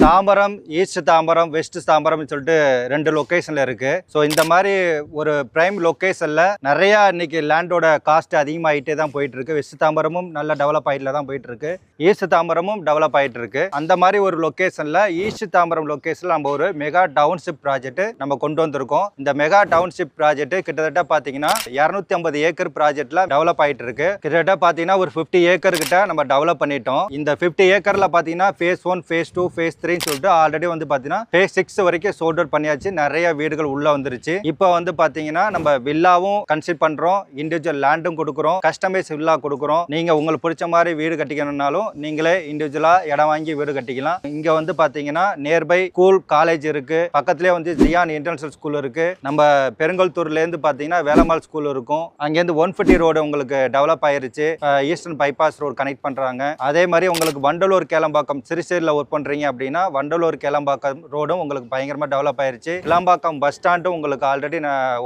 Tambaram, east Tambaram, west தாம்பரம்னு சொல்லிட்டு 2 லொகேஷன்ல இருக்கு. So இந்த மாதிரி ஒரு பிரைம் லொகேஷன்ல நிறைய இன்னைக்கு லேண்டோட காஸ்ட் அதிகமாகிட்டே தான் போயிட்டு இருக்கு. வெஸ்ட் தாம்பரமும் நல்ல டெவலப் ஆகிட்டு தான் போயிட்டு இருக்கு. ஈஸ்ட் தாம்பரமும் டெவலப் ஆகிட்டு இருக்கு. அந்த மாதிரி ஒரு லொகேஷன்ல ஈஸ்ட் தாம்பரம் லொகேஷன்ல நம்ம ஒரு மெகா டவுன்ஷிப் ப்ராஜெக்ட் நம்ம கொண்டு வந்திருக்கோம். இந்த மெகா டவுன்ஷிப் ப்ராஜெக்ட் கிட்டத்தட்ட பாத்தீங்கன்னா 250 ஏக்கர் ப்ராஜெக்ட்ல டெவலப் ஆயிட்டு இருக்கு. கிட்டத்தட்ட பாத்தீங்கன்னா ஒரு 50 ஏக்கர் கிட்ட நம்ம டெவலப் பண்ணிட்டோம். இந்த 50 ஏக்கர்ல பாத்தீங்கன்னா phase 1, phase 2, phase 3 சொல்லிட்டு ஆல்ரெடி வந்து பாத்தீங்கன்னா phase 6 வரைக்கும் சோல்ட் அவுட் பண்ணியாச்சு. நிறைய வீடுகள் உள்ள வந்துருச்சு. இப்போ வந்து பாத்தீங்கன்னா நம்ம வில்லாவும் கன்சிடர் பண்றோம், இண்டிவிஜுவல் லேண்டும் கொடுக்குறோம், கஸ்டமைஸ் வில்லா கொடுக்குறோம். நீங்க உங்களுக்கு பிடிச்ச மாதிரி வீடு கட்டிக்கணும்னாலும் நீங்களே இண்டிவிஜுவலா இடம் வாங்கி வீடு கட்டிக்கலாம். இங்க வந்து பாத்தீங்கன்னா நியர்பை ஸ்கூல், காலேஜ் இருக்கு. பக்கத்துலேயே வந்து ஜியான் இன்டர்நேஷனல் ஸ்கூல் இருக்கு. நம்ம பெருங்கல்தூர்ல இருந்து பாத்தீங்கன்னா வேலம்மாள் ஸ்கூல் இருக்கும். அங்கேருந்து 150 ரோடு உங்களுக்கு டெவலப் ஆயிருச்சு. ஈஸ்டர்ன் பைபாஸ் ரோடு கனெக்ட் பண்றாங்க. அதே மாதிரி உங்களுக்கு வண்டலூர் கேளம்பாக்கம் சிறுசேரியில் ஒர்க் பண்றீங்க அப்படின்னா வண்டலூர் கேளம்பாக்கம் ரோடும் உங்களுக்கு பயங்கரமா டெவலப் ஆயிருச்சு. கேளம்பாக்கம் பஸ் ஸ்டாண்டும் உங்களுக்கு ஆல்ரெடி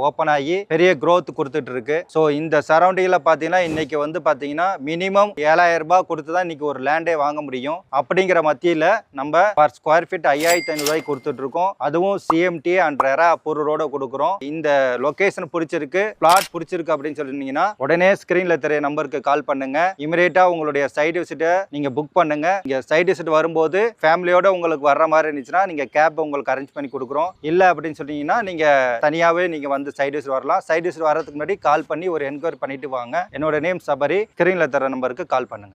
ஓப்பன் ஆகி பெரிய growth கொடுத்துட்டு இருக்கு. ஸோ இந்த சரௌண்டிங்ல பாத்தீங்கன்னா இன்னைக்கு வந்து பாத்தீங்கன்னா மினிமம் 7000 ரூபாய் கொடுத்து தான் இன்னைக்கு ஒரு லேண்டே வாங்க முடியும். அப்படிங்கிற மத்தியில நம்ம பர் ஸ்கொயர் ஃபீட் 5500 ரூபாய்க்கு கொடுத்துட்டு இருக்கோம். அதுவும் சிஎம்டி அண்ட் ரெரா அப்ரூவோட கொடுக்குறோம். இந்த லொகேஷன் பிடிச்சிருக்கு, பிளாட் பிடிச்சிருக்கு அப்படின்னு சொல்லிருந்தீங்கன்னா உடனே ஸ்கிரீன்ல தெரிய நம்பருக்கு கால் பண்ணுங்க. இமிடியேட்டா உங்களுடைய சைட் விசிட்டை நீங்க புக் பண்ணுங்க. இங்க சைட் விசிட் வரும்போது ஃபேமிலியோட உங்களுக்கு வர்ற மாதிரி இருந்துச்சுன்னா நீங்க கேப் உங்களுக்கு அரேஞ்ச் பண்ணி கொடுக்குறோம். இல்ல அப்படின்னு சொன்னீங்கன்னா நீங்க தனியாவே நீங்க வந்து சைட் விசிட் வரலாம். சைட் விசிட் வர்றதுக்கு முன்னாடி கால் பண்ணி ஒரு என்கொயரி பண்ணிட்டு வாங்க. என்னோட நேம் சபரி. ஸ்கிரீன்ல தர நம்பருக்கு கால் பண்ணுங்க.